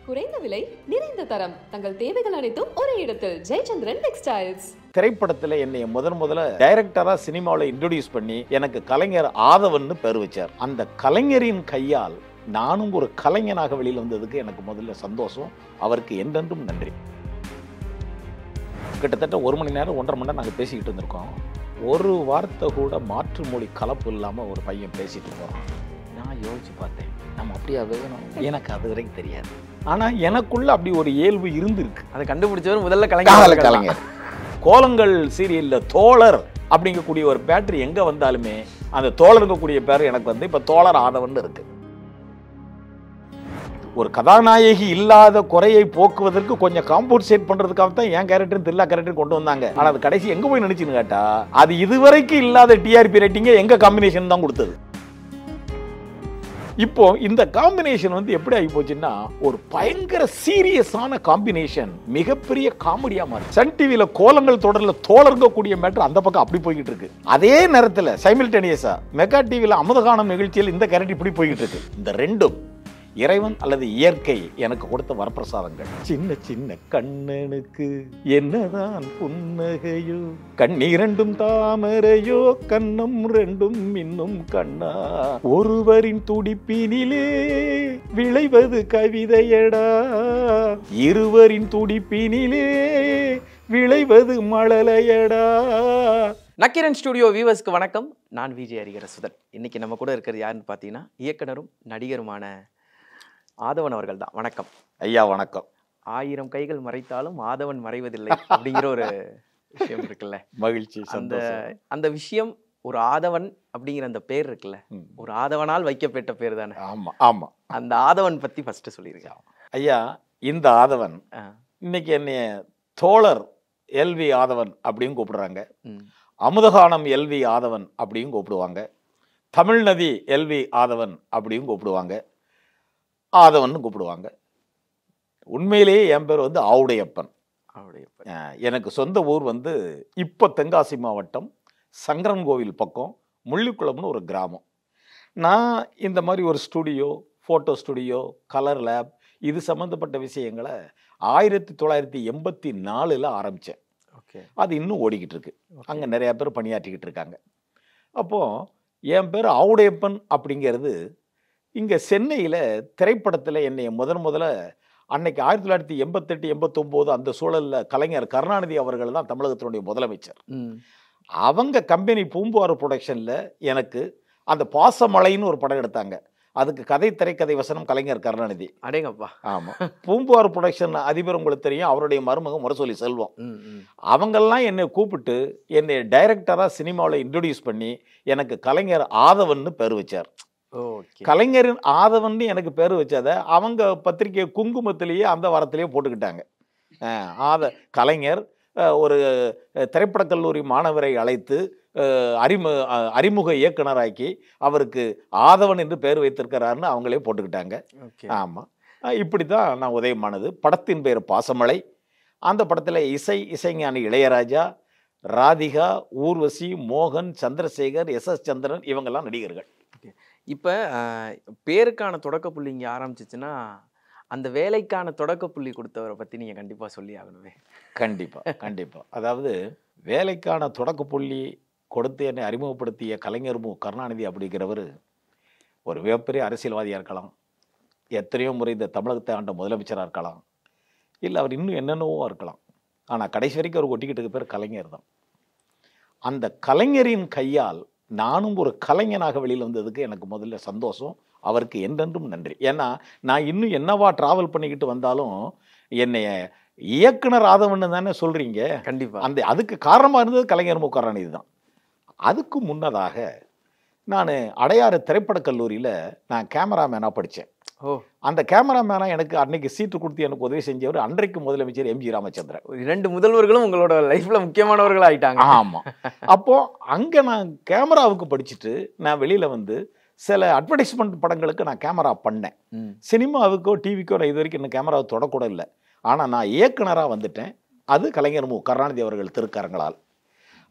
குறைந்த விலை, நிறைந்த தரம். தங்கள் தேவைகள் அனைத்தும் ஒரே இடத்தில். ஜெயச்சந்திரன் டெக்ஸ்டைல்ஸ். திரைப்படத்துல என்னை முதல்ல டைரக்டரா சினிமாவில் இன்ட்ரோடியூஸ் பண்ணி எனக்கு கலைஞர் ஆதவன் பேர் வச்சார். அந்த கலைஞரின் கையால் நானும் ஒரு கலைஞனாக வெளியில் வந்ததுக்கு எனக்கு முதல்ல சந்தோஷம். அவருக்கு என்றென்றும் நன்றி. கிட்டத்தட்ட 1 மணி நேரம் 1.5 மணி நேரம் நாங்கள் பேசிக்கிட்டு இருந்திருக்கோம். ஒரு வார்த்தை கூட மாற்று மொழி கலப்பு இல்லாமல் ஒரு பையன் பேசிட்டு போகிறான். நான் யோசிச்சு பார்த்தேன், நம்ம அப்படியா வேணும்? எனக்கு அது வரைக்கும் தெரியாது. ஆனால் எனக்குள்ள அப்படி ஒரு இயல்பு இருந்திருக்கு. அதை கண்டுபிடிச்சவர் முதல்ல கலைஞர். கோலங்கள் சீரியல்ல தோழர் அப்படிங்கக்கூடிய ஒரு பேட்டரி எங்க வந்தாலுமே அந்த தோழருக்கக்கூடிய பேர் எனக்கு வந்து இப்ப தோழர் ஆதவன் இருக்கு. ஒரு கதாநாயகி இல்லாத குறையை போக்குவதற்கு கொஞ்சம் காம்பன்சேட் பண்றதுக்காக தான் என் கேரக்டர் தில்லா கேரக்டர் கொண்டு வந்தாங்க. ஆனா அது கடைசி எங்க போய் நினைச்சுன்னு கேட்டா, அது இதுவரைக்கும் இல்லாத டிஆர்பி ரேட்டிங்க எங்க காம்பினேஷன் தான் கொடுத்தது. இப்போ இந்த காம்பினேஷன் வந்து எப்படி ஆகி போச்சுன்னா, ஒரு பயங்கர சீரியஸான காம்பினேஷன் மிகப்பெரிய காமெடியா மாறி. சன் டிவில கோலங்கள் தொடர்ல தோழர்ங்க கூடிய மேட்டர் அந்த பக்கம் அப்படி போய்கிட்டு இருக்கு. அதே நேரத்தில் சைமல்டேனியஸா மெகா டிவில அமுதகானம் நிகழ்ச்சியில் இந்த கேரக்டர் இப்படி போய்கிட்டு இருக்கு. இந்த ரெண்டும் இறைவன் அல்லது இயற்கை எனக்கு கொடுத்த வரப்பிரசாதங்கள். சின்ன சின்ன கண்ணனுக்கு என்னதான் புன்னகையோ, கண்ணீரண்டும் தாமரையோ, கண்ணம் ரெண்டும் இன்னும் கண்ணா, ஒருவரின் துடிப்பினிலே விளைவது கவிதையடா, இருவரின் துடிப்பினிலே விளைவது மழலையடா. நக்கீரன் ஸ்டுடியோ வியூவர்ஸ்க்கு வணக்கம். நான் விஜய் ஹரிஹரசுதன். இன்னைக்கு நம்ம கூட இருக்கிறது யாருன்னு பார்த்தீங்கன்னா, இயக்குனரும் நடிகருமான ஆதவன் அவர்கள் தான். வணக்கம் ஐயா. வணக்கம். 1000 கைகள் மறைத்தாலும் ஆதவன் மறைவதில்லை அப்படிங்கிற ஒரு விஷயம் இருக்குல்ல. மகிழ்ச்சி. அந்த விஷயம், ஒரு ஆதவன் அப்படிங்கிற அந்த பேர் இருக்குல்ல, ஒரு ஆதவனால் வைக்கப்பட்ட பேர் தானே. ஆமா ஆமா. அந்த ஆதவன் பத்தி ஃபர்ஸ்ட் சொல்லியிருக்கேன் ஐயா. இந்த ஆதவன் இன்னைக்கு என்னைய தோழர் எல்வி ஆதவன் அப்படின்னு கூப்பிடுறாங்க. அமுதகானம் எல்வி ஆதவன் அப்படியும் கூப்பிடுவாங்க. தமிழ்நதி எல்வி ஆதவன் அப்படியும் கூப்பிடுவாங்க. ஆதவன் கூப்பிடுவாங்க. உண்மையிலேயே என் பேர் வந்து ஆவுடையப்பன். எனக்கு சொந்த ஊர் வந்து இப்போ தென்காசி மாவட்டம் சங்கரன் கோவில் பக்கம் முள்ளிக்குளம்னு ஒரு கிராமம். நான் இந்த மாதிரி ஒரு studio, photo studio, colour lab, இது சம்மந்தப்பட்ட விஷயங்களை 1984 ஆரம்பித்தேன். அது இன்னும் ஓடிக்கிட்டு இருக்கு. அங்கே நிறையா பேர் பணியாற்றிக்கிட்டு இருக்காங்க. அப்போது என் பேர் ஆவுடையப்பன் அப்படிங்கிறது இங்கே சென்னையில் திரைப்படத்தில் என்னை முதல்ல அன்னைக்கு 1988-89 அந்த சூழலில் கலைஞர் கருணாநிதி அவர்கள் தான் தமிழகத்தினுடைய முதலமைச்சர். அவங்க கம்பெனி பூம்புகார் ப்ரொடக்ஷனில் எனக்கு அந்த பாசமலைன்னு ஒரு படம் எடுத்தாங்க. அதுக்கு கதை, திரைக்கதை, வசனம் கலைஞர் கருணாநிதி. அடேங்கப்பா. ஆமாம். பூம்புகார் ப்ரொடக்ஷன் அதிபர் உங்களுக்கு தெரியும், அவருடைய மருமகன் முரசொலி செல்வம். அவங்கெல்லாம் என்னை கூப்பிட்டு என்னை டைரக்டராக சினிமாவில் இன்ட்ரோடியூஸ் பண்ணி எனக்கு கலைஞர் ஆதவன் பேர் வச்சார். கலைஞரின் ஆதவன் எனக்கு பேர் வச்சதை அவங்க பத்திரிகை குங்குமத்திலேயே அந்த வாரத்திலேயே போட்டுக்கிட்டாங்க. கலைஞர் ஒரு திரைப்படக் கல்லூரி மாணவரை அழைத்து அறிமுக இயக்குனராக்கி அவருக்கு ஆதவன் என்று பேர் வைத்திருக்கிறாருன்னு அவங்களே போட்டுக்கிட்டாங்க. ஆமாம். இப்படி தான் நான் உதயமானது. படத்தின் பேர் பாசமலை. அந்த படத்தில் இசைஞானி இளையராஜா, ராதிகா, ஊர்வசி, மோகன், சந்திரசேகர், எஸ் சந்திரன் இவங்கெல்லாம் நடிகர்கள். இப்போ பேருக்கான தொடக்க புள்ளி இங்கே ஆரம்பிச்சிச்சுன்னா, அந்த வேலைக்கான தொடக்க புள்ளி கொடுத்தவரை பற்றி நீங்கள் கண்டிப்பாக சொல்லி ஆகணுமே. கண்டிப்பாக. அதாவது வேலைக்கான தொடக்க புள்ளி கொடுத்து என்னை அறிமுகப்படுத்திய கலைஞர் கருணாநிதி அப்படிங்கிறவர் ஒரு மிகப்பெரிய அரசியல்வாதியாக இருக்கலாம், எத்தனையோ முறை இந்த தமிழகத்தை ஆண்ட முதலமைச்சராக இருக்கலாம், இல்லை அவர் இன்னும் என்னென்னவோ இருக்கலாம். ஆனால் கடைசி வரைக்கும் அவர் ஒட்டிக்கிட்டு பேர் கலைஞர் தான். அந்த கலைஞரின் கையால் நானும் ஒரு கலைஞனாக வெளியில் வந்ததுக்கு எனக்கு முதல்ல சந்தோஷம். அவருக்கு என்றென்றும் நன்றி. ஏன்னா நான் இன்னும் என்னவா டிராவல் பண்ணிக்கிட்டு வந்தாலும் என்னைய இயக்குனர் ஆதவன் தானே சொல்றீங்க. கண்டிப்பா. அதுக்கு காரணமாக இருந்தது கலைஞர் கருணாநிதி தான். அதுக்கு முன்னதாக நான் அடையாறு திரைப்படக் கல்லூரியில் நான் கேமராமேனாக படித்தேன். அந்த கேமராமேனாக எனக்கு அன்னைக்கு சீட்டு கொடுத்து எனக்கு உதவி செஞ்சவர் அன்றைக்கு முதலமைச்சர் எம்ஜி ராமச்சந்திரன். 2 முதல்வர்களும் உங்களோட லைஃப்ல முக்கியமானவர்கள் ஆயிட்டாங்க. ஆமாம். அப்போ அங்கே நான் கேமராவுக்கு படிச்சுட்டு நான் வெளியில் வந்து சில அட்வர்டைஸ்மெண்ட் படங்களுக்கு நான் கேமரா பண்ணேன். சினிமாவுக்கோ டிவிக்கோ நான் இது வரைக்கும் இந்த கேமராவை தொடக்கூட இல்லை. ஆனால் நான் இயக்குனராக வந்துட்டேன். அது கலைஞர் கருணாநிதி அவர்கள் திருக்கரங்களால்.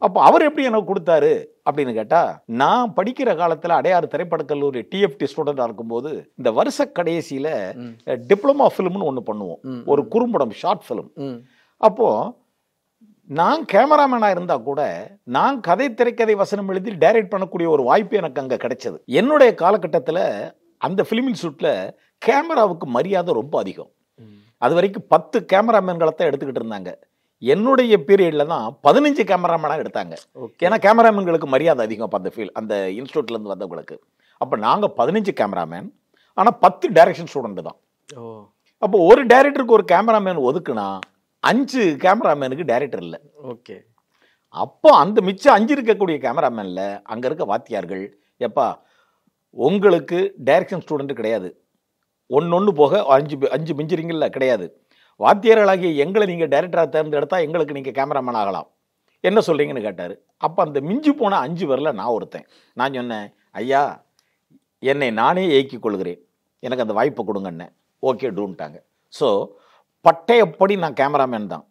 அப்போ அவர் எப்படி எனக்கு கொடுத்தாரு அப்படின்னு கேட்டால், நான் படிக்கிற காலத்தில் அடையாறு திரைப்படக் கல்லூரி டிஎஃப்டி ஸ்டூடெண்டாக இருக்கும்போது இந்த வருஷ கடைசியில் டிப்ளமா ஃபிலிம்னு ஒன்று பண்ணுவோம், ஒரு குறும்படம், ஷார்ட் ஃபிலிம். அப்போது நான் கேமராமேனாக இருந்தால் கூட நான் கதை திரைக்கதை வசனம் எழுதி டைரக்ட் பண்ணக்கூடிய ஒரு வாய்ப்பு எனக்கு அங்கே கிடைச்சது. என்னுடைய காலகட்டத்தில் அந்த ஃபிலிம் இன்ஸ்டியூட்டில் கேமராவுக்கு மரியாதை ரொம்ப அதிகம். அது வரைக்கும் 10 கேமராமேன்களை தான் எடுத்துக்கிட்டு இருந்தாங்க. என்னுடைய பீரியடில் தான் 15 கேமராமேனாக எடுத்தாங்க. ஏன்னா கேமராமேன்களுக்கு மரியாதை அதிகம் அப்போ அந்த இன்ஸ்டியூட்லேருந்து வந்தவங்களுக்கு. அப்போ நாங்கள் 15 கேமராமேன், ஆனால் 10 டைரக்ஷன் ஸ்டூடெண்ட் தான். அப்போ ஒரு டைரக்டருக்கு ஒரு கேமராமேன் ஒதுக்குனா 5 கேமராமேனுக்கு டைரக்டர் இல்லை. ஓகே. அப்போ அந்த மிச்சம் 5 இருக்கக்கூடிய கேமராமேனில் அங்கே இருக்க வாத்தியார்கள், எப்பா உங்களுக்கு டைரக்ஷன் ஸ்டூடெண்ட் கிடையாது, ஒன்று போக 5 மிஞ்சிரிங்கல்ல கிடையாது, வாத்தியார்களாகிய எங்களை நீங்கள் டைரக்டராக தேர்ந்தெடுத்தால் எங்களுக்கு நீங்கள் கேமராமேன் ஆகலாம், என்ன சொல்கிறீங்கன்னு கேட்டார். அப்போ அந்த மிஞ்சி போன 5 பேரில் நான் ஒருத்தன். நான் சொன்னேன், ஐயா என்னை நானே இயக்கிக் கொள்கிறேன், எனக்கு அந்த வாய்ப்பை கொடுங்கன்னு. ஓகே டூன்ட்டாங்க. ஸோ பட்டையப்படி நான் கேமராமேன் தான்,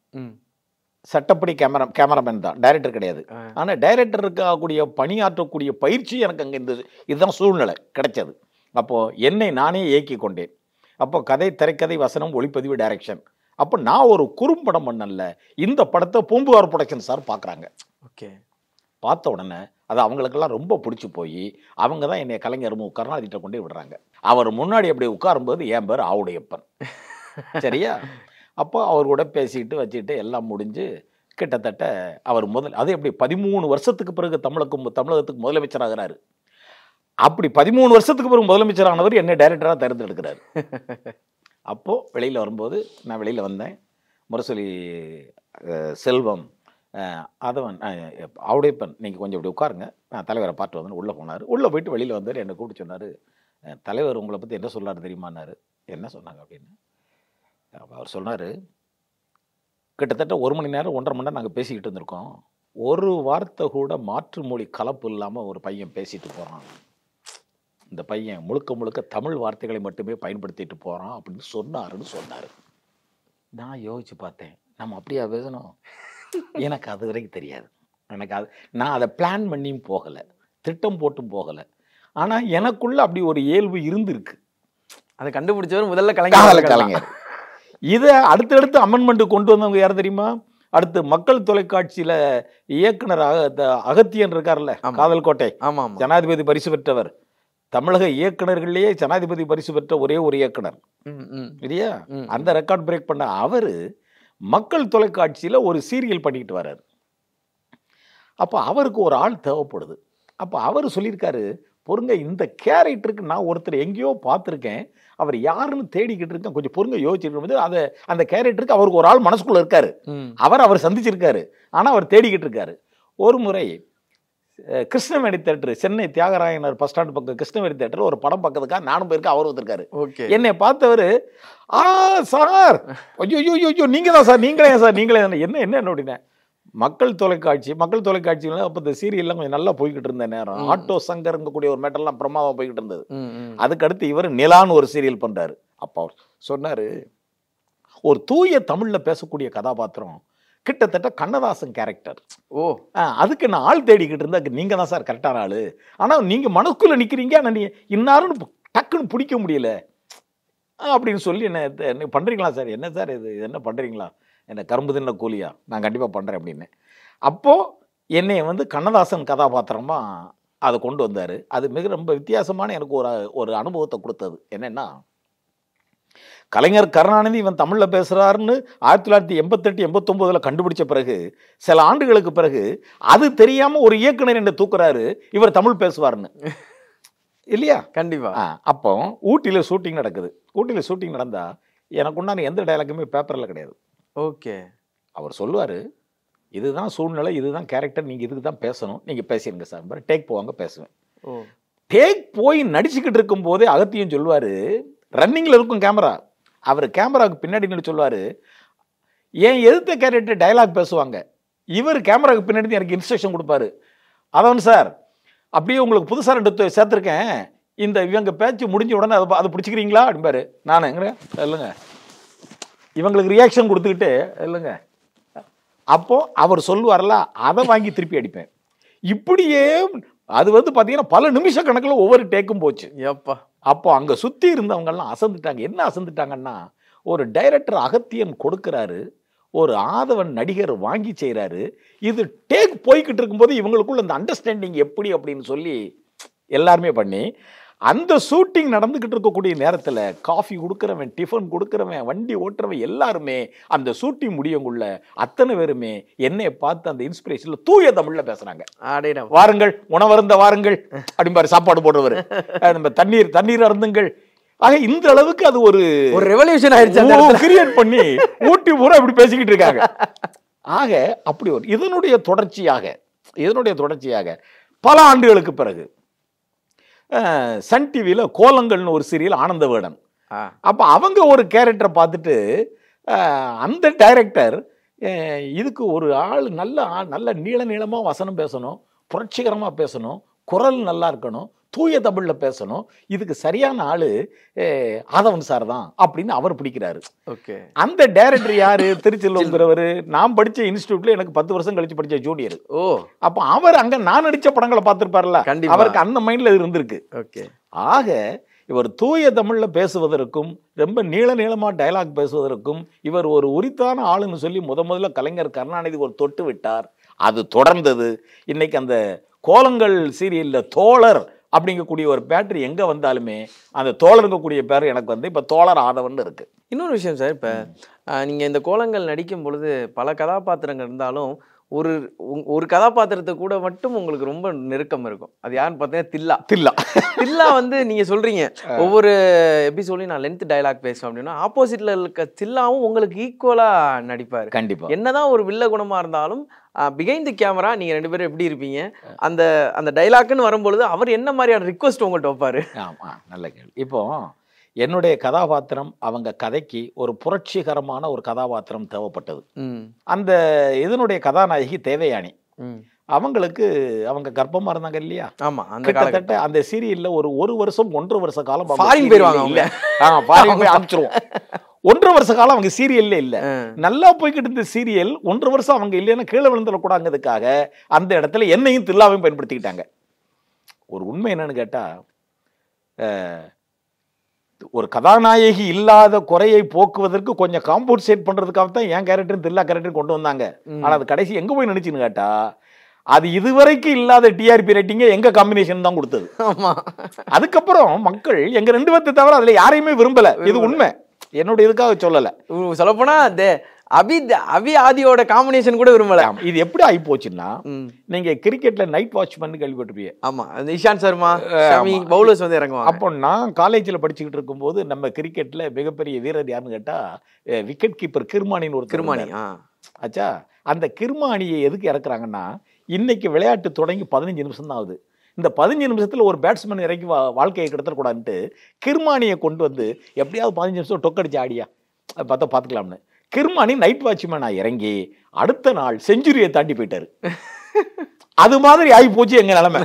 சட்டப்படி கேமராமேன் தான், டைரக்டர் கிடையாது. ஆனால் டைரக்டருக்கு ஆகக்கூடிய பணியாற்றக்கூடிய பயிற்சி எனக்கு அங்கே இதுதான் சூழ்நிலை கிடைச்சது. அப்போது என்னை நானே இயக்கி கொண்டேன். அப்போ கதை, திரைக்கதை, வசனம், ஒளிப்பதிவு, டைரக்ஷன். அப்போ நான் ஒரு குறும்படம் பண்ணல, இந்த படத்தை பூம்புகார் ப்ரொடக்ஷன் சார் பார்க்குறாங்க. ஓகே. பார்த்த உடனே அது அவங்களுக்கெல்லாம் ரொம்ப பிடிச்சி போய் அவங்க தான் என்னை கலைஞர் மு. கருணாநிதிட்ட கொண்டே விடுறாங்க. அவர் முன்னாடி அப்படி உட்காரும்போது என் பேர் ஆவுடையப்பன். சரியா? அப்போ அவர் கூட பேசிக்கிட்டு வச்சுக்கிட்டு எல்லாம் முடிஞ்சு கிட்டத்தட்ட அவர் அது எப்படி 13 வருஷத்துக்கு பிறகு தமிழகத்துக்கு முதலமைச்சர் ஆகிறாரு. அப்படி 13 வருஷத்துக்கு பிறகு முதலமைச்சர் ஆனவர் என்னை டைரக்டராக தேர்ந்தெடுக்கிறார். அப்போது வெளியில் வரும்போது நான் வெளியில் வந்தேன். முரசொலி செல்வம் அதவன் ஆவுடையப்பன், நீங்கள் கொஞ்சம் இப்படி உட்காருங்க, நான் தலைவரை பார்த்து வந்தேன்னு உள்ளே போனார். உள்ளே போயிட்டு வெளியில் வந்தார். என்னை கூப்பிட்டு சொன்னார், தலைவர் உங்களை பற்றி என்ன சொல்லார் தெரியுமான்னாரு. என்ன சொன்னாங்க அப்படின்னு அவர் சொன்னார், கிட்டத்தட்ட 1 மணி நேரம் 1.5 மணி நேரம் நாங்கள் பேசிக்கிட்டு இருந்திருக்கோம், ஒரு வார்த்தை கூட மாற்று மொழி கலப்பு இல்லாமல் ஒரு பையன் பேசிட்டு போகிறான், இந்த பையன் முழுக்க தமிழ் வார்த்தைகளை மட்டுமே பயன்படுத்திட்டு போகிறான் அப்படின்னு சொன்னார். நான் யோசிச்சு பார்த்தேன், நம்ம அப்படியா பேசணும்? எனக்கு அது வரைக்கும் தெரியாது. நான் அதை பிளான் பண்ணியும் போகலை, திட்டம் போட்டும் போகலை. ஆனால் எனக்குள்ள அப்படி ஒரு இயல்பு இருந்திருக்கு. அதை கண்டுபிடிச்சவர் முதல்ல கலைஞர். இதை அடுத்தடுத்து அமெண்ட்மெண்ட் கொண்டு வந்தவங்க யார் தெரியுமா? அடுத்து மக்கள் தொலைக்காட்சியில் இயக்குனராக அகத்தியன் இருக்கார்ல, காதல் கோட்டை, ஜனாதிபதி பரிசு பெற்றவர், தமிழக இயக்குனர்கள்லேயே ஜனாதிபதி பரிசு பெற்ற ஒரே ஒரு இயக்குனர் இல்லையா? அந்த ரெக்கார்ட் பிரேக் பண்ண அவர் மக்கள் தொலைக்காட்சியில் ஒரு சீரியல் பண்ணிக்கிட்டு வர்றாரு. அப்போ அவருக்கு ஒரு ஆள் தேவைப்படுது. அப்போ அவர் சொல்லியிருக்காரு, பொறுங்க, இந்த கேரக்டருக்கு நான் ஒருத்தர் எங்கேயோ பார்த்துருக்கேன், அவர் யாருன்னு தேடிக்கிட்டு இருக்கேன், கொஞ்சம் பொறுங்க யோசிச்சிருக்கும் போது அந்த கேரக்டருக்கு அவருக்கு ஒரு ஆள் மனசுக்குள்ள இருக்காரு, அவர் சந்திச்சிருக்காரு, ஆனால் அவர் தேடிக்கிட்டு இருக்காரு. ஒரு முறை Krishnaveni theatre, Chennai Thyagarayanagar bus stand பக்கம் கிருஷ்ணவேணி தேட்டர் ஒரு படம் பார்க்கறதுக்காக நானும் போயிருக்கேன், அவர் வந்திருக்காரு. என்னை பார்த்தவர், சார் ஐயோ நீங்கள் தான் சார், நீங்களே என்ன அப்படின்னா, மக்கள் தொலைக்காட்சியில் அப்போ இந்த சீரியல்லாம் கொஞ்சம் நல்லா போய்கிட்டு இருந்த நேரம், ஆட்டோ சங்கருங்கக்கூடிய ஒரு மேட்டர்லாம் பிரமாவாக போய்கிட்டு இருந்தது. அதுக்கடுத்து இவர் நிலான்னு ஒரு சீரியல் பண்ணுறாரு. அப்போ அவர் சொன்னார், ஒரு தூய தமிழில் பேசக்கூடிய கதாபாத்திரம், கிட்டத்தட்ட கண்ணதாசன் கேரக்டர். அதுக்கு நான் ஆள் தேடிக்கிட்டு இருந்தா, நீங்கள் தான் சார் கரெக்டான ஆள், ஆனால் நீங்கள் மனசுக்குள்ளே நிற்கிறீங்க, ஆனால் நீங்கள் இன்னாருன்னு டக்குன்னு பிடிக்க முடியல அப்படின்னு சொல்லி என்ன பண்ணுறீங்களா சார்? என்ன சார் இது என்ன பண்ணுறீங்களா? என்ன கரும்பு தின்ன கூலியா? நான் கண்டிப்பாக பண்ணுறேன் அப்படின்னு. அப்போது என்னை கண்ணதாசன் கதாபாத்திரமாக அதை கொண்டு வந்தார். அது ரொம்ப வித்தியாசமான எனக்கு ஒரு அனுபவத்தை கொடுத்தது. என்னென்னா, கலைஞர் கருணாநிதி இவன் தமிழில் பேசுகிறாருன்னு 1988-89 கண்டுபிடிச்ச பிறகு, சில ஆண்டுகளுக்கு பிறகு அது தெரியாமல் ஒரு இயக்குனர் என்னை தூக்குறாரு, இவர் தமிழ் பேசுவார்னு இல்லையா? கண்டிப்பாக. அப்போ ஊட்டியில் ஷூட்டிங் நடக்குது. ஊட்டியில் ஷூட்டிங் நடந்தால் எனக்கு உண்டான எந்த டைலாக்குமே பேப்பரில் கிடையாது. ஓகே. அவர் சொல்லுவார், இதுதான் சூழ்நிலை, இதுதான் கேரக்டர், நீங்கள் இதுக்கு தான் பேசணும், நீங்கள் பேசிடுங்க சார், டேக் போவாங்க, பேசுவேன். டேக் போய் நடிச்சுக்கிட்டு இருக்கும் போதே அகத்தியும் சொல்லுவார், ரன்னிங்கில் இருக்கும் கேமரா, அவர் கேமராவுக்கு பின்னாடி நின்று சொல்லுவார், ஏன் எதிர்த்த கேரக்டர் டைலாக் பேசுவாங்க, இவர் கேமராவுக்கு பின்னாடி எனக்கு இன்ஸ்ட்ரக்ஷன் கொடுப்பாரு. அதான் சார், அப்படியே உங்களுக்கு புதுசாக 2 சேர்த்துருக்கேன், இந்த இவங்க பேச்சு முடிஞ்ச உடனே அதை பிடிச்சிக்கிறீங்களா அப்படிம்பாரு. நான் இல்லைங்க, இவங்களுக்கு ரியாக்ஷன் கொடுத்துக்கிட்டு இல்லைங்க அப்போ அவர் சொல்லுவார்ல, அதை வாங்கி திருப்பி அடிப்பேன். இப்படியே அது வந்து பாத்தீங்கன்னா பல நிமிஷ கணக்குல ஒவ்வொரு டேக்கும் போச்சு. எப்பா அப்போ அங்க சுத்தி இருந்தவங்க எல்லாம் அசந்துட்டாங்க. என்ன அசந்துட்டாங்கன்னா, ஒரு டைரக்டர் அகத்தியன் கொடுக்கிறாரு, ஒரு ஆதவன் நடிகர் வாங்கி செய்யறாரு, இது டேக் போய்கிட்டு இருக்கும்போது இவங்களுக்குள்ள இந்த அண்டர்ஸ்டாண்டிங் எப்படி அப்படின்னு சொல்லி எல்லாருமே பண்ணி, அந்த ஷூட்டிங் நடந்துகிட்டு இருக்கக்கூடிய நேரத்துல காஃபி கொடுக்கறவன், டிஃபன் கொடுக்கறவன், வண்டி ஓட்டுறவன் எல்லாருமே அந்த ஷூட்டிங் முடியங்குள்ள அத்தனை பேருமே என்னைய பார்த்து அந்த இன்ஸ்பிரேஷன்ல தூய தமிழ்ல பேசுறாங்க. வாருங்கள் உணவருந்த வாருங்கள் அப்படிம்பாரு சாப்பாடு போடுறவர், நம்ம தண்ணீர் அருந்துங்கள். ஆக இந்த அளவுக்கு அது ஒரு ரெவல்யூஷன் ஆயிடுச்சு, கிரியேட் பண்ணி ஊட்டி பூரா இப்படி பேசிக்கிட்டு இருக்காங்க. ஆக அப்படி ஒரு இதனுடைய தொடர்ச்சியாக பல ஆண்டுகளுக்கு பிறகு சன் டிவியில் கோலங்கள்னு ஒரு சீரியல், ஆனந்த வேடன். அப்போ அவங்க ஒரு கேரக்டரை பார்த்துட்டு அந்த டைரக்டர், இதுக்கு ஒரு ஆள் நல்ல நீளமாக வசனம் பேசணும், புரட்சிகரமாக பேசணும், குரல் நல்லா இருக்கணும், தூய தமிழில் பேசணும், இதுக்கு சரியான ஆளு ஆதவன் சார் தான் அப்படின்னு அவர் பிடிக்கிறாரு. ஓகே. அந்த டைரக்டர் யாரு? திருச்செல்வங்கிறவர். நான் படிச்ச இன்ஸ்டிடியூட்ல எனக்கு 10 வருஷம் கழிச்சு படிச்ச ஜூனியர். ஓ, அப்ப அவர் அங்க நான் நடிச்ச படங்களை பார்த்திருப்பார்ல, அவருக்கு அந்த மைண்ட்ல இருந்திருக்கு. ஓகே. ஆக இவர் தூய தமிழ்ல பேசுவதற்கும் ரொம்ப நீளமா டயலாக் பேசுவதற்கும் இவர் ஒரு உரித்தான ஆளுன்னு சொல்லி முதல்ல கலைஞர் கருணாநிதி ஒரு தொட்டு விட்டார். அது தொடர்ந்தது. இன்னைக்கு அந்த கோலங்கள் சீரியல்ல தோழர் அப்படிங்கக்கூடிய ஒரு பேட்டரி எங்க வந்தாலுமே அந்த தோழருக்கக்கூடிய பேர் எனக்கு வந்து இப்ப தோழர் ஆதவன் இருக்கு. இன்னொரு விஷயம் சார், இப்ப நீங்க இந்த கோலங்கள் நடிக்கும் பொழுது பல கதாபாத்திரங்கள் இருந்தாலும் ஒரு கதாபாத்திரத்தை கூட மட்டும் உங்களுக்கு ரொம்ப நெருக்கம் இருக்கும். அது யாருன்னு பார்த்தீங்கன்னா தில்லா வந்து நீங்க சொல்றீங்க ஒவ்வொரு எபிசோடையும் நான் லென்த் டயலாக் பேசுவேன் அப்படின்னா, ஆப்போசிட்ல இருக்க தில்லாவும் உங்களுக்கு ஈக்குவலா நடிப்பாரு. கண்டிப்பா. என்னதான் ஒரு வில்ல குணமா இருந்தாலும் பிஹைண்ட் தி கேமரா நீங்க 2 பேரும் எப்படி இருப்பீங்க? அந்த டயலாக்னு வரும்பொழுது அவர் என்ன மாதிரியான ரிக்வெஸ்ட் உங்கள்கிட்ட வைப்பாரு? ஆமா, நல்ல கேள்வி. இப்போ என்னுடைய கதாபாத்திரம் அவங்க கதைக்கு ஒரு புரட்சிகரமான ஒரு கதாபாத்திரம் தேவைப்பட்டது. அந்த இதனுடைய கதாநாயகி தேவயானி, அவங்களுக்கு அவங்க கர்ப்பமா இருந்தாங்க இல்லையா? ஆமா. கிட்டத்தட்ட அந்த சீரியல்ல ஒரு வருஷம் 1.5 வருஷ காலம் ஃபாரின் போயிருவாங்க. இல்ல ஃபாரின் போய் அனுப்பிச்சிருவோம். 1.5 வருஷ காலம் அவங்க சீரியல்ல இல்ல. நல்லா போய்கிட்டு இருந்த சீரியல் 1.5 வருஷம் அவங்க இல்லைன்னா கீழே விழுந்துடக்கூடாங்கிறதுக்காக அந்த இடத்துல என்னையும் தில்லாவையும் பயன்படுத்திக்கிட்டாங்க. ஒரு உண்மை என்னன்னு கேட்டா, ஒரு கதாநாயகி இல்லாத குறையை போக்குவதற்கு கொஞ்சம் காம்பன்சேட் பண்றதுக்காக தான் என் கேரக்டர் தில்லா கேரக்டர் கொண்டு வந்தாங்க. ஆனா அது கடைசி எங்க போய் நினைச்சுன்னு கேட்டா, அது இதுவரைக்கும் இல்லாத டிஆர்பி ரேட்டிங்க எங்க காம்பினேஷன் தான் கொடுத்தது. அதுக்கப்புறம் மக்கள் எங்க 2 பேர்த்தை தவிர அதுல யாரையுமே விரும்பல. இது உண்மை, என்னோட இதுக்காக சொல்லல. சொல்லப்போனா அபி ஆதியோட காம்பினேஷன் கூட விரும்பல. இது எப்படி ஆகி போச்சுன்னா, நீங்க கிரிக்கெட்ல நைட் வாட்ச்மேன் கேள்விப்பட்டிருப்பீங்க. ஆமா, அந்த இஷாந்த் சர்மா பவுலர்ஸ் வந்து இறங்குவாங்க. அப்போ நான் காலேஜ்ல படிச்சுக்கிட்டு இருக்கும்போது நம்ம கிரிக்கெட்ல மிகப்பெரிய வீரர் யாருன்னு கேட்டா விக்கெட் கீப்பர் கிர்மானின்னு ஒரு கிர்மானி. ஆச்சா, அந்த கிர்மானியை எதுக்கு இறக்குறாங்கன்னா, இன்னைக்கு விளையாட்டு தொடங்கி 15 நிமிஷம் தான் ஆகுது. இந்த 15 நிமிஷத்துல ஒரு பேட்ஸ்மேன் இறக்கி வாழ்க்கையை கிடத்தக்கூடாதுன்ட்டு கிர்மானியை கொண்டு வந்து எப்படியாவது 15 நிமிஷம் டொக்கடிச்சு ஆடியா பார்த்துக்கலாம்னு கிர்மானி நைட் வாட்ச்மேனா இறங்கி அடுத்த நாள் செஞ்சுரியை தாண்டி போயிட்டாரு. அது மாதிரி ஆகி போச்சு எங்க நிலைமை.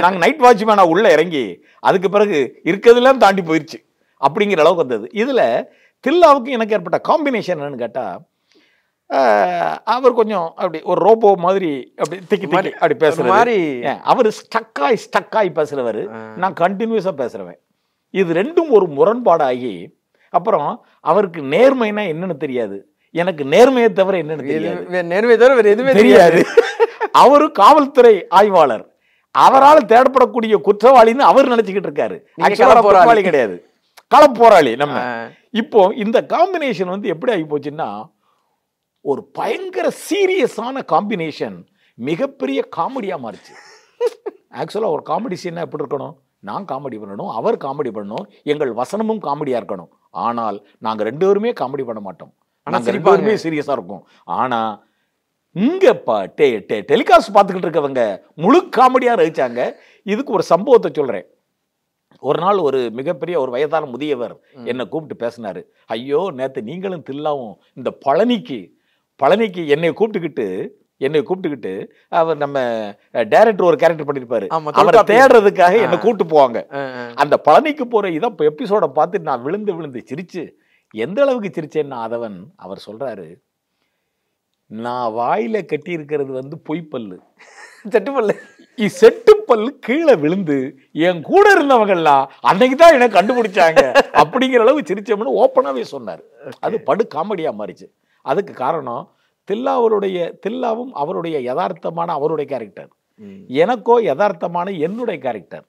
நாங்க நைட் வாட்ச்மேனா உள்ள இறங்கி அதுக்கு பிறகு இருக்கிறதுலாம் தாண்டி போயிடுச்சு அப்படிங்கிற அளவுக்கு வந்தது. இதுல தில்லாவுக்கு எனக்கு ஏற்பட்ட காம்பினேஷன் என்னன்னு கேட்டா, அவர் கொஞ்சம் அப்படி ஒரு ரோபோ மாதிரி அப்படி திக்கி அப்படி பேசுறாரு. அவர் ஸ்டக்காய் பேசுறவர், நான் கண்டினியூஸா பேசுறவன். இது ரெண்டும் ஒரு முரண்பாடாகி அப்புறம் அவருக்கு நேர்மைனா என்னன்னு தெரியாது, எனக்கு நேர்மையை தவிர என்னன்னு தெரியாது. நேர்மையை தவிர வேற எதுவுமே தெரியாது. அவரு காவல்துறை ஆய்வாளர், அவரால் தேடப்படக்கூடிய குற்றவாளின்னு அவர் நினைச்சுக்கிட்டு இருக்காரு. குற்றவாளி கிடையாது, கள போராளி நம்ம. இப்போ இந்த காம்பினேஷன் வந்து எப்படி ஆகி போச்சுன்னா, ஒரு பயங்கர சீரியஸான காம்பினேஷன் மிகப்பெரிய காமெடியா மாறிச்சு. ஆக்சுவலா ஒரு காமெடி சீனா எப்படி இருக்கணும், நான் காமெடி பண்ணணும், அவர் காமெடி பண்ணணும், எங்கள் வசனமும் காமெடியா இருக்கணும். ஆனால் நாங்க 2 பேருமே காமெடி பண்ண மாட்டோம், நாங்க 2 பேருமே சீரியஸா இருக்கும். ஆனா இங்க டெலிகாஸ்ட் பார்த்துக்கிட்டு இருக்கவங்க முழு காமெடியா ரசிச்சாங்க. இதுக்கு ஒரு சம்பவத்தை சொல்றேன். ஒரு நாள் ஒரு மிகப்பெரிய ஒரு வயதான முதியவர் என்னை கூப்பிட்டு பேசினாரு. ஐயோ, நேத்து நீங்களும் தில்லாவும் இந்த பழனிக்கு என்னை கூப்பிட்டுக்கிட்டு அவர் நம்ம டைரக்டர் ஒரு கேரக்டர் பண்ணிருப்பாரு, அவரை தேடுறதுக்காக என்ன கூட்டு போவாங்க. அந்த பழனிக்கு போற இதை எபிசோட பார்த்து நான் விழுந்து சிரிச்சு, எந்த அளவுக்கு சிரிச்சேன்னா அதவன் அவர் சொல்றாரு, நான் வாயில கட்டி இருக்கிறது வந்து பொய்ப்பல்லு, செட்டுப்பல்லு. செட்டுப்பல்லு கீழே விழுந்து என் கூட இருந்தவங்கலாம் அன்னைக்கு தான் எனக்கு கண்டுபிடிச்சாங்க அப்படிங்கிற அளவு சிரிச்சோம்னு ஓப்பனாவே சொன்னார். அது படு காமெடியா மாறிச்சு. அதுக்கு காரணம் தில்லாவும் அவருடைய யதார்த்தமான அவருடைய கேரக்டர், எனக்கோ யதார்த்தமான என்னுடைய கேரக்டர்.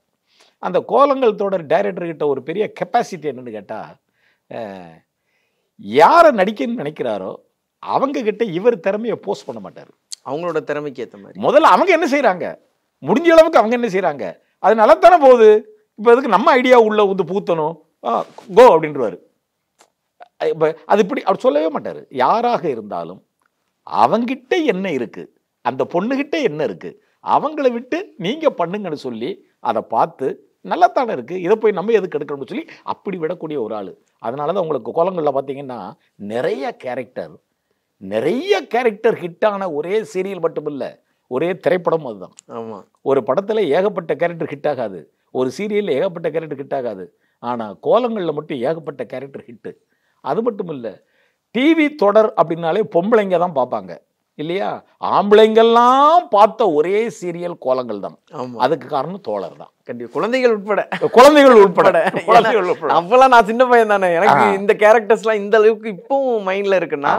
அந்த கோலங்கள் தொடர் டைரக்டர் கிட்ட ஒரு பெரிய கெப்பாசிட்டி என்னன்னு கேட்டா, யாரை நடிக்கணும்னு நினைக்கிறாரோ அவங்க கிட்ட இவர் திறமையை போஸ்ட் பண்ண மாட்டார். அவங்களோட திறமைக்கு ஏற்ற மாதிரி முதல்ல அவங்க என்ன செய்யறாங்க, முடிஞ்ச அளவுக்கு அவங்க என்ன செய்யறாங்க, அது நல்லாத்தானே போகுது, இப்போ அதுக்கு நம்ம ஐடியா உள்ள வந்து பூத்தணும் கோ அப்படின்றவாரு. அது இப்படி அவர் சொல்லவே மாட்டார். யாராக இருந்தாலும் அவங்கிட்ட என்ன இருக்கு, அந்த பொண்ணுகிட்ட என்ன இருக்கு, அவங்கள விட்டு நீங்க பண்ணுங்கன்னு சொல்லி அதை பார்த்து நல்லாத்தானே இருக்கு, இதை போய் நம்ம எதுக்கு எடுக்கணும்னு சொல்லி அப்படி விடக்கூடிய ஒரு ஆள். அதனாலதான் உங்களுக்கு கோலங்களில் பார்த்தீங்கன்னா நிறைய கேரக்டர் ஹிட்டான ஒரே சீரியல் மட்டும் இல்லை, ஒரே திரைப்படம் அதுதான். ஆமா, ஒரு படத்துல ஏகப்பட்ட கேரக்டர் ஹிட் ஆகாது, ஒரு சீரியல்ல ஏகப்பட்ட கேரக்டர் ஹிட் ஆகாது. ஆனா கோலங்கள்ல மட்டும் ஏகப்பட்ட கேரக்டர் ஹிட்டு. அது மட்டும் இல்லை, டிவி தொடர் அப்படின்னாலே பொம்பளைங்க தான் பார்ப்பாங்க இல்லையா, ஆம்பளைங்கெல்லாம் பார்த்த ஒரே சீரியல் கோலங்கள் தான். அதுக்கு காரணம் தோழர் தான். கண்டிப்பா, குழந்தைகள் உட்பட அப்பெல்லாம் நான் சின்ன பையன் தானே, எனக்கு இந்த கேரக்டர்ஸ்லாம் இந்த அளவுக்கு இப்பவும் மைண்ட்ல இருக்குன்னா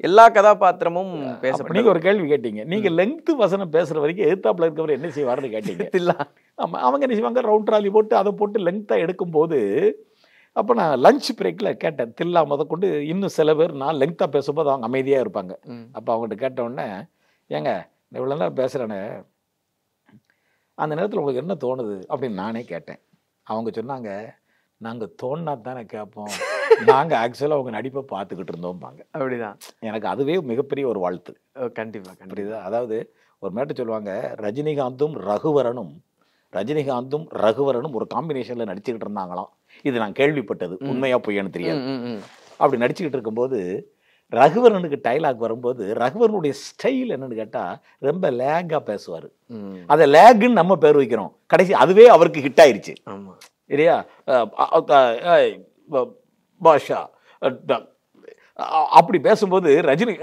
எல்லா கதாபாத்திரமும் பேசப்படும். நீங்க ஒரு கேள்வி கேட்டீங்க, நீங்க லெங்க்த் வசனம் பேசுற வரைக்கும் எதிர்த்தாப்புல இருக்கவர் என்ன செய்வாருன்னு கேட்டீங்க. ஆமா, அவங்க என்ன செய்வாங்க, ரவுண்ட் ட்ராலி போட்டு அதை போட்டு லெங்க்தா எடுக்கும் போது, அப்போ நான் லஞ்ச் பிரேக்ல கேட்டேன், தில்லா முத கொண்டு இன்னும் சில பேர் நான் லெங்க்தா பேசும்போது அவங்க அமைதியா இருப்பாங்க. அப்போ அவங்ககிட்ட கேட்ட உடனே, ஏங்க இவ்வளோ நேரம் பேசுறேன்னு அந்த நேரத்தில் உங்களுக்கு என்ன தோணுது அப்படின்னு நானே கேட்டேன். அவங்க சொன்னாங்க, நாங்கள் தோணுனா தானே கேட்போம், நாங்கள் ஆக்சுவலாக அவங்க நடிப்பை பார்த்துக்கிட்டு இருந்தோம்பாங்க. அப்படிதான். எனக்கு அதுவே மிகப்பெரிய ஒரு வாழ்த்து. கண்டிப்பாக கண்டிப்பா. அதாவது ஒரு மேட்டை சொல்லுவாங்க, ரஜினிகாந்தும் ரகுவரனும் ஒரு காம்பினேஷனில் நடிச்சுக்கிட்டு இருந்தாங்களாம். இது நான் கேள்விப்பட்டது, உண்மையா பொய்யான்னு தெரியாது. அப்படி நடிச்சுக்கிட்டு இருக்கும்போது ரகுவரனுக்கு டைலாக் வரும்போது ரகுவரனுடைய ஸ்டைல் என்னன்னு கேட்டா ரொம்ப லேகா பேசுவார். அதை லேகுன்னு நம்ம பேர் வைக்கிறோம், கடைசி அதுவே அவருக்கு ஹிட் ஆயிருச்சு இல்லையா. பாஷா அப்படி பேசும்போது ரஜினி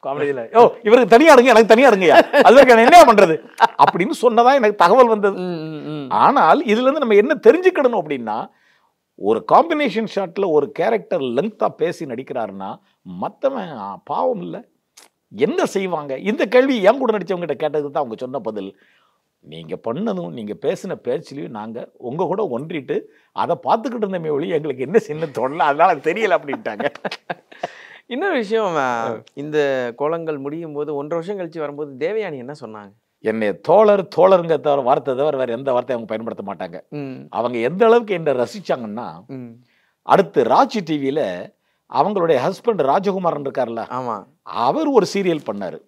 காமெடியில் இவருக்கு தனியா இருங்க, எனக்கு தனியா இருங்கயா, அதுக்கு என்ன பண்றது அப்படின்னு சொன்னதா எனக்கு தகவல் வந்தது. ஆனால் இதுல இருந்து நம்ம என்ன தெரிஞ்சுக்கணும் அப்படின்னா, ஒரு காம்பினேஷன் ஷாட்ல ஒரு கேரக்டர் லெங்க்தா பேசி நடிக்கிறாருன்னா மற்றவன் பாவம் இல்லை, என்ன செய்வாங்க? இந்த கேள்வி என் கூட நடிச்சவங்க கிட்ட கேட்டதுக்கு தான் அவங்க சொன்ன பதில், நீங்க பண்ணதும் நீங்க பேசின பேச்சிலையும் நாங்க உங்க கூட ஒன்றிட்டு அதை பார்த்துக்கிட்டு இருந்தமே ஒளி எங்களுக்கு என்ன சின்ன தோணல, அதனால தெரியல அப்படின்ட்டாங்க. இன்னொரு விஷயம், இந்த கோலங்கள் முடியும் போது 1.5 வருஷம் கழிச்சு வரும்போது தேவயானி என்ன சொன்னாங்க? என்னை தோழருங்க தவிர வார்த்தை தவிர வேற எந்த வார்த்தையும் அவங்க பயன்படுத்த மாட்டாங்க. அவங்க எந்த அளவுக்கு என்ன ரசிச்சாங்கன்னா, அடுத்து ராஜ் டிவியில அவங்களுடைய ஹஸ்பண்ட் ராஜகுமாரன் இருக்காருல்ல, அவர் ஒரு சீரியல் பண்ணாரு.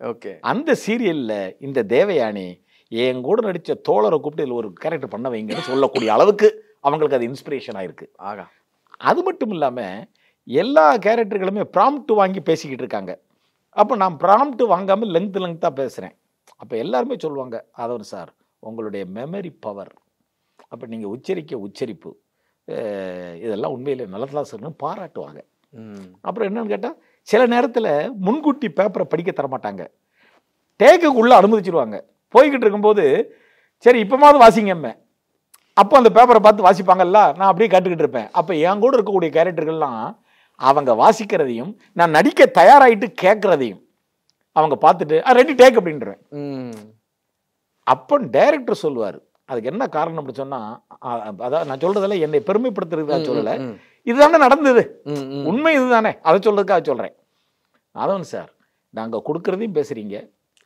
அந்த சீரியல்ல இந்த தேவயானி என் கூட நடிச்ச தோழரை கூப்பிட்டு இதுல ஒரு கேரக்டர் பண்ண வைங்கன்னு சொல்லக்கூடிய அளவுக்கு அவங்களுக்கு அது இன்ஸ்பிரேஷன் ஆயிருக்கு. அது மட்டும் இல்லாம எல்லா கேரக்டர்களுமே ப்ராம்ப்ட் வாங்கி பேசிக்கிட்டு இருக்காங்க. அப்போ நான் ப்ராம்ப்ட் வாங்காம லெங்க்தா பேசுறேன். அப்போ எல்லாருமே சொல்லுவாங்க, அதவர் சார் உங்களுடைய மெமரி பவர், அப்போ நீங்கள் உச்சரிப்பு இதெல்லாம் உண்மையிலே நல்லதா சார்னு பாராட்டுவாங்க. அப்புறம் என்னன்னு கேட்டால், சில நேரத்தில் முன்கூட்டி பேப்பரை படிக்க தரமாட்டாங்க, டேக்குக்குள்ளே அனுமதிச்சிருவாங்க. போய்கிட்டு இருக்கும்போது சரி இப்போமாவது வாசிங்கம்மே, அப்போ அந்த பேப்பரை பார்த்து வாசிப்பாங்கல்ல, நான் அப்படியே கேட்டுக்கிட்டு இருப்பேன். அப்போ என் கூட இருக்கக்கூடிய கேரக்டர்கள்லாம் அவங்க வாசிக்கிறதையும் நான் நடிக்க தயாராகிட்டு கேட்குறதையும் அவங்க பார்த்துட்டு ரெடி டேக் அப்படின்றேன். அப்போ டைரக்டர் சொல்லுவார், அதுக்கு என்ன காரணம் அப்படி சொன்னா, அதான் நான் சொல்றதெல்லாம் என்னை பெருமைப்படுத்துறதுக்காக சொல்லலை, இதுதானே நடந்தது, உண்மை இதுதானே, அதை சொல்றதுக்காக சொல்றேன். அதான் சார் நாங்கள் கொடுக்கறதையும் பேசுறீங்க,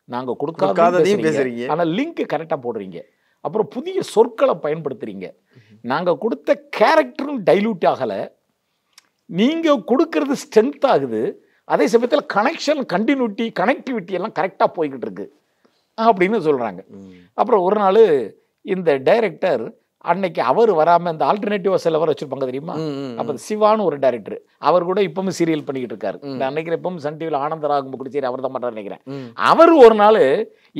நாங்கள் கொடுக்காததையும் பேசுறீங்க, ஆனால் லிங்க் கரெக்டாக போடுறீங்க, அப்புறம் புதிய சொற்களை பயன்படுத்துறீங்க, நாங்கள் கொடுத்த கேரக்டரும் டைல்யூட் ஆகலை, நீங்கள் கொடுக்கறது ஸ்ட்ரென்த் ஆகுது, அதே சமயத்தில் கனெக்ஷன் கனெக்டிவிட்டி எல்லாம் கரெக்டாக போய்கிட்டு இருக்கு அப்படின்னு சொல்கிறாங்க. அப்புறம் ஒரு நாள் இந்த டைரக்டர் அன்னைக்கு அவர் வராமல் இந்த ஆல்டர்னேட்டிவ் சிலவர் வச்சுருப்பாங்க தெரியுமா, அப்போ சிவான்னு ஒரு டைரக்டர், அவர் கூட இப்பவும் சீரியல் பண்ணிக்கிட்டு இருக்காரு. இந்த அன்னைக்கு இப்பவும் சன் டிவியில் ஆனந்தராகும் கூட சரி அவர் தான் பண்ணுறாரு நினைக்கிறேன். அவர் ஒரு நாள்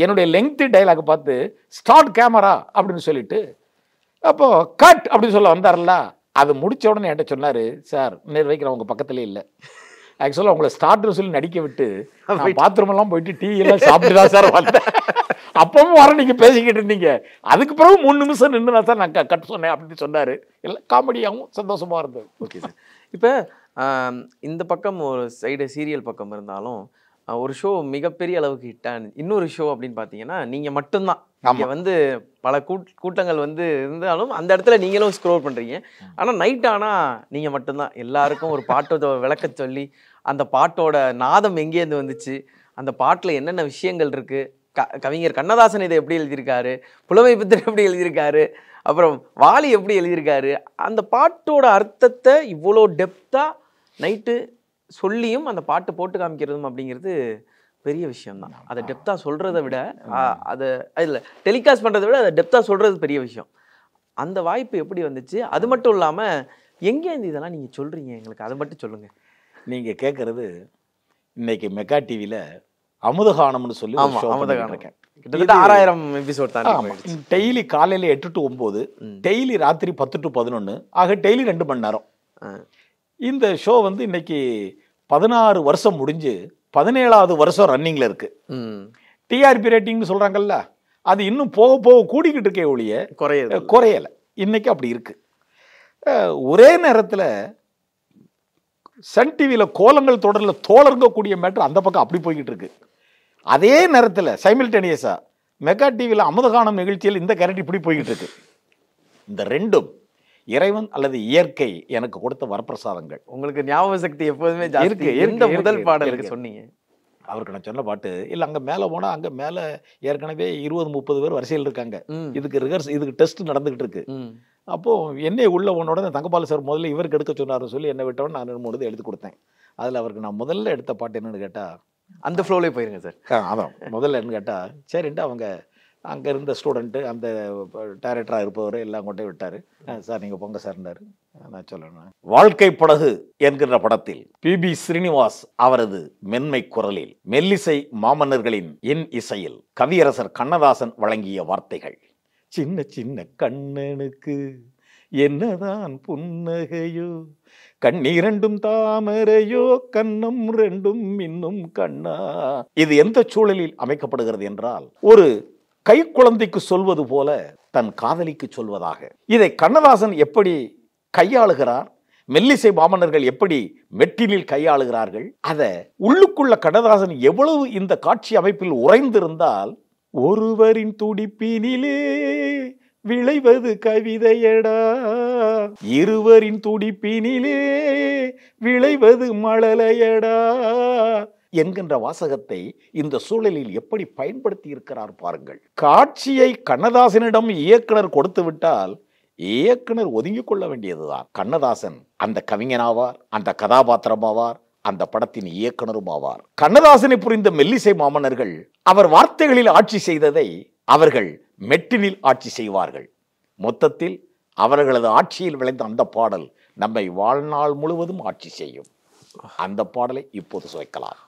என்னுடைய லெங்க்த் டைலாக் பார்த்து ஸ்டார்ட் கேமரா அப்படின்னு சொல்லிட்டு அப்போ கட் அப்படின்னு சொல்ல வந்தார்ல, அது முடிச்ச உடனே என்கிட்ட சொன்னார், சார் நேர் வைக்கிறேன் உங்கள் பக்கத்துலேயே இல்லை, ஆக்சுவலாக உங்களை ஸ்டார்டர் சொல்லி நடிக்க விட்டு பாத்ரூம் எல்லாம் போயிட்டு டீ எல்லாம் சாப்பிட்டு தான் சார் வந்தேன். அப்பவும் வர நீங்கள் பேசிக்கிட்டு இருந்தீங்க. அதுக்கு பிறகு 3 நிமிஷம் நின்று தான் சார் நான் கட் சொன்னேன் அப்படின்னு சொன்னார். எல்லாம் காமெடியாகவும் சந்தோஷமாக இருந்தது. Okay sir. இப்போ இந்த பக்கம் ஒரு சைடு சீரியல் பக்கம் இருந்தாலும் ஒரு ஷோ மிகப்பெரிய அளவுக்கு ஹிட்டான இன்னொரு ஷோ அப்படின்னு பார்த்தீங்கன்னா நீங்கள் மட்டும்தான். இங்கே வந்து பல கூட்டங்கள் வந்து இருந்தாலும் அந்த இடத்துல நீங்களும் ஸ்க்ரோல் பண்ணுறீங்க. ஆனால் நைட் ஆனால் நீங்கள் மட்டும்தான் எல்லாருக்கும் ஒரு பாட்டோட விளக்க சொல்லி அந்த பாட்டோட நாதம் எங்கேருந்து வந்துச்சு, அந்த பாட்டில் என்னென்ன விஷயங்கள் இருக்குது, கவிஞர் கண்ணதாசன் இதை எப்படி எழுதியிருக்காரு, புலமை பித்தர் எப்படி எழுதியிருக்காரு, அப்புறம் வாலி எப்படி எழுதியிருக்காரு, அந்த பாட்டோட அர்த்தத்தை இவ்வளோ டெப்த்தாக நைட்டு சொல்லியும் அந்த பாட்டு போட்டு காமிக்கிறதும் அப்படிங்கிறது பெரிய விஷயம்தான். அதை டெப்த்தாக சொல்கிறத விட அதை இல்லை டெலிகாஸ்ட் பண்ணுறதை விட அதை டெப்த்தாக சொல்கிறது பெரிய விஷயம். அந்த வாய்ப்பு எப்படி வந்துச்சு? அது மட்டும் இல்லாமல் எங்கேருந்து இதெல்லாம் நீங்கள் சொல்கிறீங்க எங்களுக்கு அதை மட்டும் சொல்லுங்கள். நீங்கள் கேட்குறது இன்னைக்கு மெகா டிவியில் அமுதகானம்னு சொல்லி இருக்கேன். கிட்டத்தட்ட 6000 எபிசோட் தான். டெய்லி காலையில் 8 to 9, டெய்லி ராத்திரி 10 to 11, ஆக டெய்லி 2 மணி நேரம். இந்த ஷோ வந்து இன்னைக்கு 16 வருஷம் முடிஞ்சு 17வது வருஷம் ரன்னிங்ல இருக்கு. டிஆர்பி ரேட்டிங்னு சொல்றாங்கல்ல, அது இன்னும் போக போக கூடிக்கிட்டு இருக்கே ஒழிய குறையல. இன்னைக்கு அப்படி இருக்கு. ஒரே நேரத்தில் சன் டிவியில் கோலங்கள் தொடரில் தோழர்கக்கூடிய மேட்டர் அந்த பக்கம் அப்படி போய்கிட்டு இருக்கு. அதே நேரத்தில் சைமில்டேனியஸா மெகா டிவியில் அமுதகானம் நிகழ்ச்சியில் இந்த கேரக்டர் இப்படி போய்கிட்டு இருக்கு. இந்த ரெண்டும் இறைவன் அல்லது இயற்கை எனக்கு கொடுத்த வரப்பிரசாதங்கள். உங்களுக்கு ஞாபக சக்தி எப்போதுமே இருக்கு. எந்த முதல் பாடலுக்கு சொன்னீங்க? அவருக்கு நான் சொன்ன பாட்டு இல்லை, அங்கே மேலே போனால் அங்கே மேலே ஏற்கனவே 20-30 பேர் வரிசையில் இருக்காங்க. இதுக்கு டெஸ்ட் நடந்துகிட்டு இருக்கு. அப்போது என்னை உள்ள உன்னோட தங்கபால் சார் முதல்ல இவருக்கு எடுக்க சொன்னார்னு சொல்லி என்னை விட்டவன் நான் 2-3 எடுத்து கொடுத்தேன். அதில் அவருக்கு நான் முதல்ல எடுத்த பாட்டு என்னன்னு கேட்டால், அந்த ஃப்ளோலே போயிருங்க சார். அதான் முதல்ல என்னன்னு கேட்டால், சரின்ட்டு அவங்க அங்கே இருந்த ஸ்டூடெண்ட்டு அந்த டைரக்டராக இருப்பவர் எல்லாம் கொண்டே விட்டார். சார் நீங்கள் போங்க சார்னாரு. நான் சொல்லணும், வாழ்க்கை படகு என்கிற படத்தில் PB ஸ்ரீனிவாஸ் அவரது மென்மை குரலில் மெல்லிசை மாமன்னர்களின் என் இசையில் கவியரசர் கண்ணதாசன் வழங்கிய வார்த்தைகள். சின்ன சின்ன கண்ணனுக்கு என்னதான் புன்னகையோ, கண்ணீரண்டும் தாமரையோ, கண்ணம் ரெண்டும் இன்னும் கண்ணா. இது எந்த சூழலில் அமைக்கப்படுகிறது என்றால், ஒரு கை குழந்தைக்கு சொல்வது போல தன் காதலிக்கு சொல்வதாக. இதை கண்ணதாசன் எப்படி கையாளுகிறார், மெல்லிசை மாமன்னர்கள் எப்படி மெட்டினில் கையாளுகிறார்கள், அதை உள்ளுக்குள்ள கண்ணதாசன் எவ்வளவு இந்த காட்சி அமைப்பில் உறைந்திருந்தால், ஒருவரின் துடிப்பினிலே விளைவது கவிதையடா, இருவரின் துடிப்பினிலே விளைவது மழலையடா என்கின்ற வாசகத்தை இந்த சூழலில் எப்படி பயன்படுத்தி இருக்கிறார் பாருங்கள். காட்சியை கண்ணதாசனிடம் இயக்குனர் கொடுத்து விட்டால் இயக்குனர் ஒதுங்கிக் கொள்ள வேண்டியதுதான். கண்ணதாசன் அந்த கவிஞனாவார், அந்த கதாபாத்திரமாவார், அந்த படத்தின் இயக்குனரும் ஆவார். கண்ணதாசனை புரிந்த மெல்லிசை மாமன்னர்கள் அவர் வார்த்தைகளில் ஆட்சி செய்ததை அவர்கள் மெட்டினில் ஆட்சி செய்வார்கள். மொத்தத்தில் அவர்களது ஆட்சியில் விளைந்த அந்த பாடல் நம்மை வாழ்நாள் முழுவதும் ஆட்சி செய்யும். அந்த பாடலை இப்போது சுவைக்கலாம்.